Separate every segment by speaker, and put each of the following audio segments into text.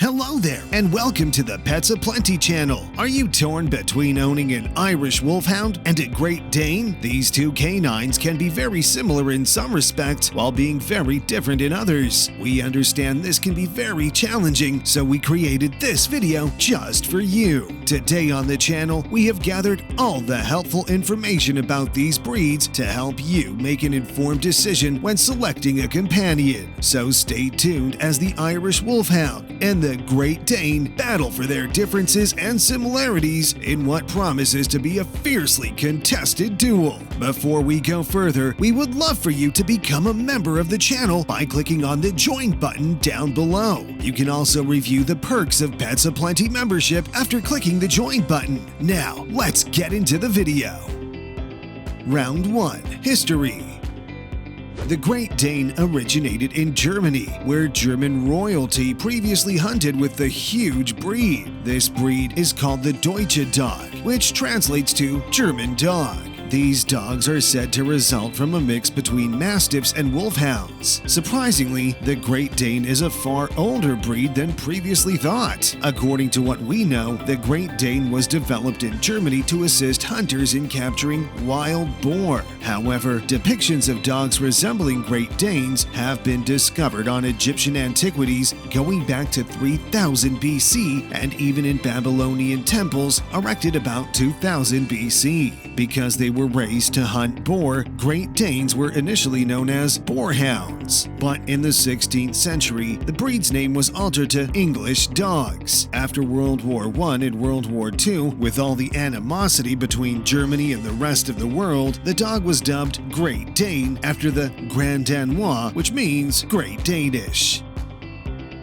Speaker 1: Hello there, and welcome to the Pets Aplenty channel. Are you torn between owning an Irish Wolfhound and a Great Dane? These two canines can be very similar in some respects while being very different in others. We understand this can be very challenging, so we created this video just for you. Today on the channel, we have gathered all the helpful information about these breeds to help you make an informed decision when selecting a companion. So stay tuned as the Irish Wolfhound and the Great Dane battle for their differences and similarities in what promises to be a fiercely contested duel. Before we go further, we would love for you to become a member of the channel by clicking on the Join button down below. You can also review the perks of Pets Aplenty membership after clicking the Join button. Now, let's get into the video. Round 1. History. The Great Dane originated in Germany, where German royalty previously hunted with the huge breed. This breed is called the Deutsche Dog, which translates to German dog. These dogs are said to result from a mix between Mastiffs and Wolfhounds. Surprisingly, the Great Dane is a far older breed than previously thought. According to what we know, the Great Dane was developed in Germany to assist hunters in capturing wild boar. However, depictions of dogs resembling Great Danes have been discovered on Egyptian antiquities going back to 3000 BC and even in Babylonian temples erected about 2000 BC. Because they were raised to hunt boar, Great Danes were initially known as boarhounds. But in the 16th century, the breed's name was altered to English dogs. After World War I and World War II, with all the animosity between Germany and the rest of the world, the dog was dubbed Great Dane after the Grand Danois, which means Great Danish.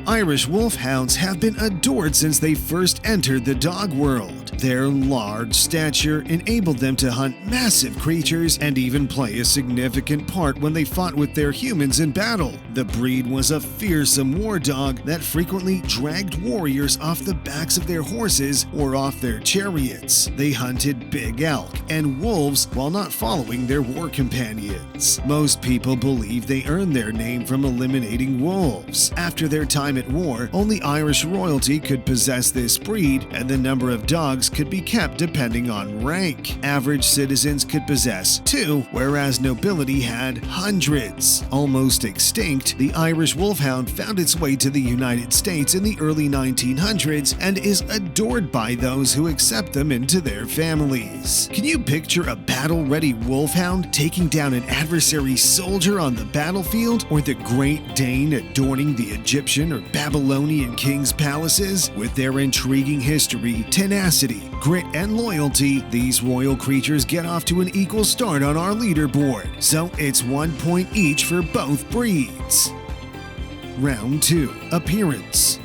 Speaker 1: Irish Wolfhounds have been adored since they first entered the dog world. Their large stature enabled them to hunt massive creatures and even play a significant part when they fought with their humans in battle. The breed was a fearsome war dog that frequently dragged warriors off the backs of their horses or off their chariots. They hunted big elk and wolves while not following their war companions. Most people believe they earned their name from eliminating wolves. After their time at war, only Irish royalty could possess this breed, and the number of dogs could be kept depending on rank. Average citizens could possess 2, whereas nobility had hundreds. Almost extinct, the Irish Wolfhound found its way to the United States in the early 1900s and is adored by those who accept them into their families. Can you picture a battle-ready wolfhound taking down an adversary soldier on the battlefield, or the Great Dane adorning the Egyptian or Babylonian kings' palaces? With their intriguing history, tenacity, grit, and loyalty, these royal creatures get off to an equal start on our leaderboard, so it's 1 point each for both breeds. Round 2. Appearance.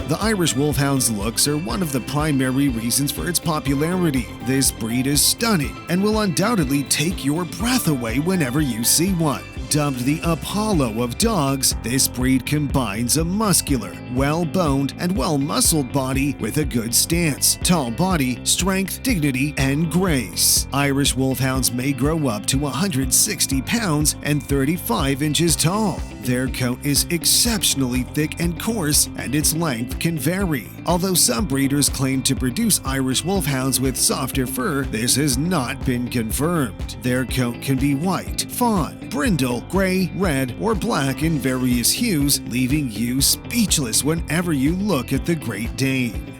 Speaker 1: The Irish Wolfhound's looks are one of the primary reasons for its popularity. This breed is stunning and will undoubtedly take your breath away whenever you see one. Dubbed the Apollo of dogs, this breed combines a muscular, well-boned, and well-muscled body with a good stance, tall body, strength, dignity, and grace. Irish Wolfhounds may grow up to 160 pounds and 35 inches tall. Their coat is exceptionally thick and coarse, and its length can vary. Although some breeders claim to produce Irish Wolfhounds with softer fur, this has not been confirmed. Their coat can be white, fawn, brindle, gray, red, or black in various hues, leaving you speechless whenever you look at the Great Dane.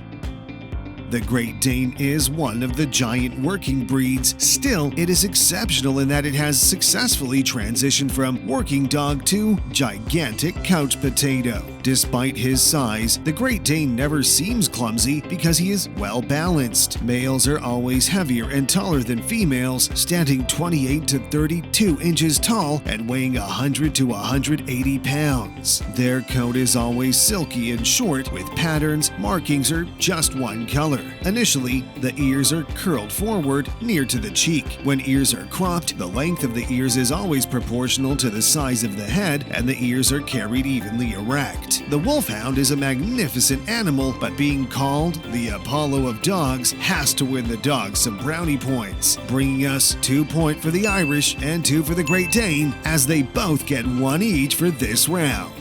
Speaker 1: The Great Dane is one of the giant working breeds. Still, it is exceptional in that it has successfully transitioned from working dog to gigantic couch potato. Despite his size, the Great Dane never seems clumsy because he is well balanced. Males are always heavier and taller than females, standing 28 to 32 inches tall and weighing 100 to 180 pounds. Their coat is always silky and short, with patterns, markings, or just one color. Initially, the ears are curled forward near to the cheek. When ears are cropped, the length of the ears is always proportional to the size of the head, and the ears are carried evenly erect. The Wolfhound is a magnificent animal, but being called the Apollo of dogs has to win the dogs some brownie points, bringing us 2 points for the Irish and 2 for the Great Dane, as they both get 1 each for this round.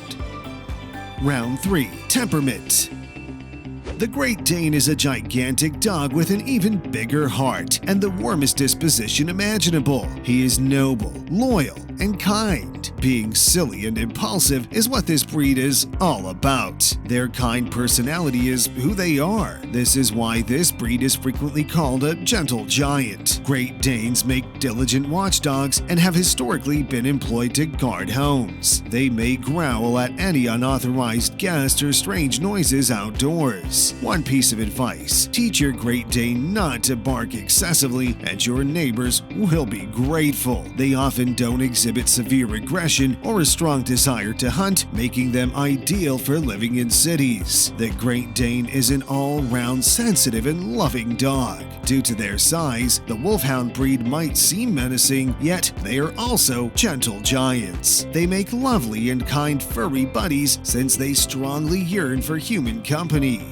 Speaker 1: Round 3. Temperament. The Great Dane is a gigantic dog with an even bigger heart and the warmest disposition imaginable. He is noble, loyal, and kind. Being silly and impulsive is what this breed is all about. Their kind personality is who they are. This is why this breed is frequently called a gentle giant. Great Danes make diligent watchdogs and have historically been employed to guard homes. They may growl at any unauthorized guest or strange noises outdoors. One piece of advice: teach your Great Dane not to bark excessively and your neighbors will be grateful. They often don't exhibit severe aggression or a strong desire to hunt, making them ideal for living in cities. The Great Dane is an all-round sensitive and loving dog. Due to their size, the Wolfhound breed might seem menacing, yet they are also gentle giants. They make lovely and kind furry buddies since they strongly yearn for human company.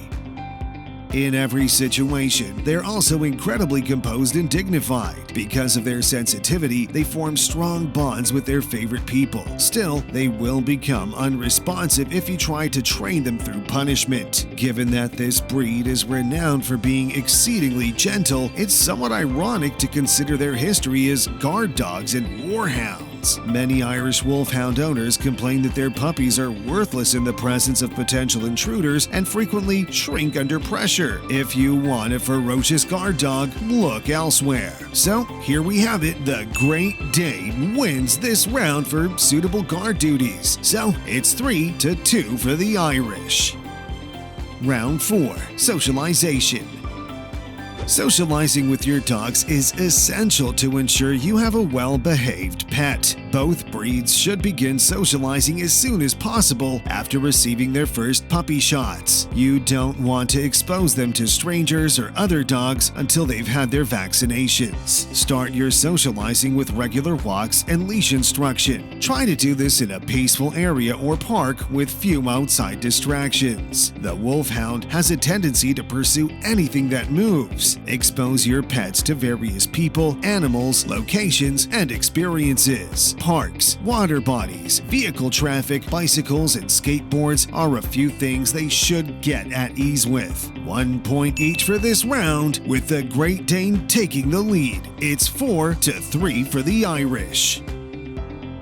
Speaker 1: In every situation, they're also incredibly composed and dignified. Because of their sensitivity, they form strong bonds with their favorite people. Still, they will become unresponsive if you try to train them through punishment. Given that this breed is renowned for being exceedingly gentle, it's somewhat ironic to consider their history as guard dogs and warhounds. Many Irish Wolfhound owners complain that their puppies are worthless in the presence of potential intruders and frequently shrink under pressure. If you want a ferocious guard dog, look elsewhere. So here we have it. The Great Dane wins this round for suitable guard duties. So it's 3-2 for the Irish. Round 4. Socialization. Socializing with your dogs is essential to ensure you have a well-behaved pet. Both breeds should begin socializing as soon as possible after receiving their first puppy shots. You don't want to expose them to strangers or other dogs until they've had their vaccinations. Start your socializing with regular walks and leash instruction. Try to do this in a peaceful area or park with few outside distractions. The Wolfhound has a tendency to pursue anything that moves. Expose your pets to various people, animals, locations, and experiences. Parks, water bodies, vehicle traffic, bicycles, and skateboards are a few things they should get at ease with. 1 point each for this round, with the Great Dane taking the lead. It's 4-3 for the Irish.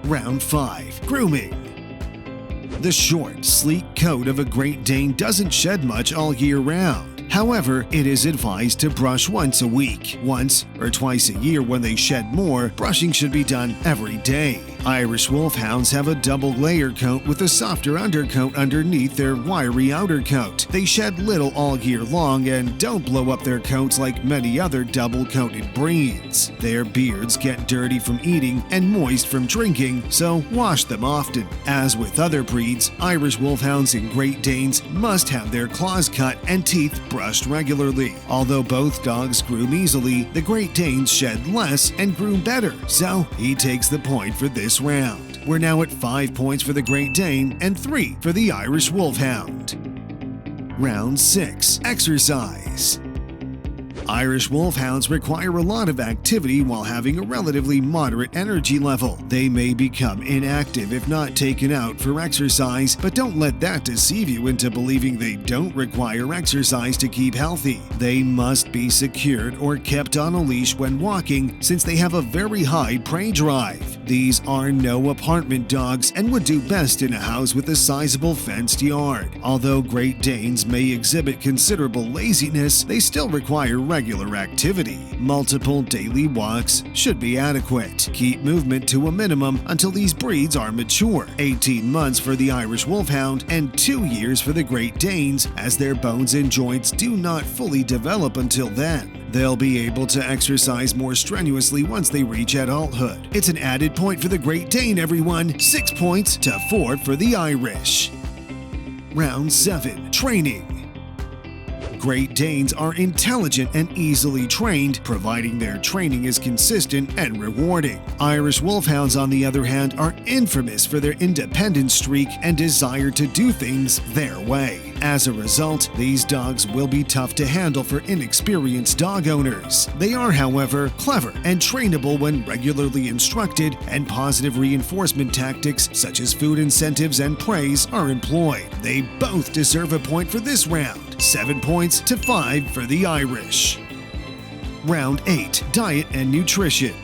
Speaker 1: Round 5. Grooming. The short, sleek coat of a Great Dane doesn't shed much all year round. However, it is advised to brush once a week. Once or twice a year when they shed more, brushing should be done every day. Irish Wolfhounds have a double layer coat with a softer undercoat underneath their wiry outer coat. They shed little all year long and don't blow up their coats like many other double-coated breeds. Their beards get dirty from eating and moist from drinking, so wash them often. As with other breeds, Irish Wolfhounds and Great Danes must have their claws cut and teeth brushed regularly. Although both dogs groom easily, the Great Danes shed less and groom better, so he takes the point for this round. We're now at 5 points for the Great Dane and 3 for the Irish Wolfhound. Round 6. Exercise. Irish Wolfhounds require a lot of activity while having a relatively moderate energy level. They may become inactive if not taken out for exercise, but don't let that deceive you into believing they don't require exercise to keep healthy. They must be secured or kept on a leash when walking, since they have a very high prey drive. These are no apartment dogs and would do best in a house with a sizable fenced yard. Although Great Danes may exhibit considerable laziness, they still require regular activity. Multiple daily walks should be adequate. Keep movement to a minimum until these breeds are mature. 18 months for the Irish Wolfhound and 2 years for the Great Danes, as their bones and joints do not fully develop until then. They'll be able to exercise more strenuously once they reach adulthood. It's an added point for the Great Dane, everyone. 6 points to 4 for the Irish. Round 7. Training. Great Danes are intelligent and easily trained, providing their training is consistent and rewarding. Irish Wolfhounds, on the other hand, are infamous for their independent streak and desire to do things their way. As a result, these dogs will be tough to handle for inexperienced dog owners. They are, however, clever and trainable when regularly instructed, and positive reinforcement tactics such as food incentives and praise are employed. They both deserve a point for this round. 7 points to 5 for the Irish. Round 8. Diet and Nutrition.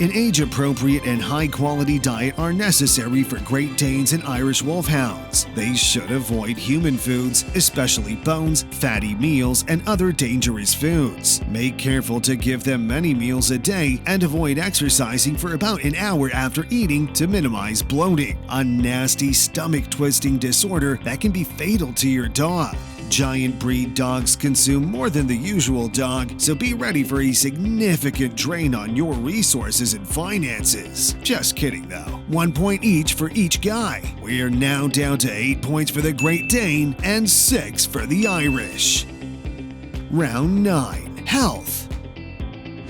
Speaker 1: An age-appropriate and high-quality diet are necessary for Great Danes and Irish Wolfhounds. They should avoid human foods, especially bones, fatty meals, and other dangerous foods. Make careful to give them many meals a day and avoid exercising for about an hour after eating to minimize bloating, a nasty stomach-twisting disorder that can be fatal to your dog. Giant breed dogs consume more than the usual dog, so be ready for a significant drain on your resources and finances. Just kidding though. 1 point each for each guy. We are now down to 8 points for the Great Dane and 6 for the Irish. Round 9. Health.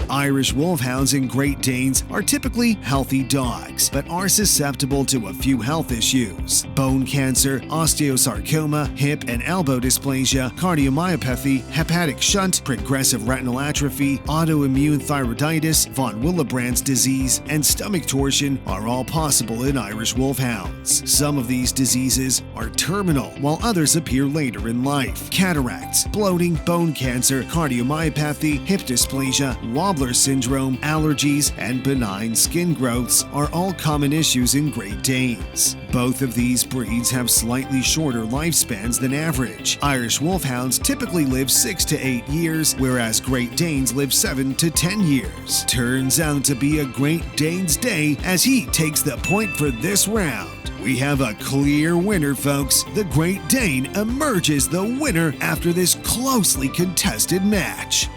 Speaker 1: Irish Wolfhounds and Great Danes are typically healthy dogs, but are susceptible to a few health issues: bone cancer, osteosarcoma, hip and elbow dysplasia, cardiomyopathy, hepatic shunt, progressive retinal atrophy, autoimmune thyroiditis, von Willebrand's disease, and stomach torsion are all possible in Irish Wolfhounds. Some of these diseases are terminal, while others appear later in life. Cataracts, bloating, bone cancer, cardiomyopathy, hip dysplasia, Wobbler syndrome, allergies, and benign skin growths are all common issues in Great Danes. Both of these breeds have slightly shorter lifespans than average. Irish Wolfhounds typically live 6 to 8 years, whereas Great Danes live 7 to 10 years. Turns out to be a Great Dane's day as he takes the point for this round. We have a clear winner, folks. The Great Dane emerges the winner after this closely contested match.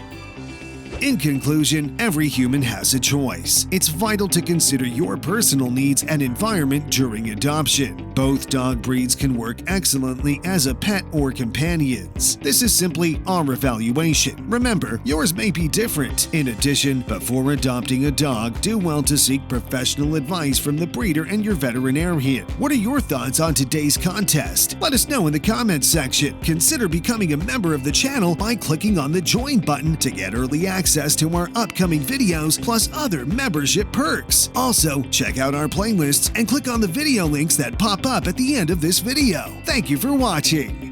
Speaker 1: In conclusion, every human has a choice. It's vital to consider your personal needs and environment during adoption. Both dog breeds can work excellently as a pet or companions. This is simply our evaluation. Remember, yours may be different. In addition, before adopting a dog, do well to seek professional advice from the breeder and your veterinarian. What are your thoughts on today's contest? Let us know in the comments section. Consider becoming a member of the channel by clicking on the join button to get early access to our upcoming videos plus other membership perks. Also, check out our playlists and click on the video links that pop up at the end of this video. Thank you for watching.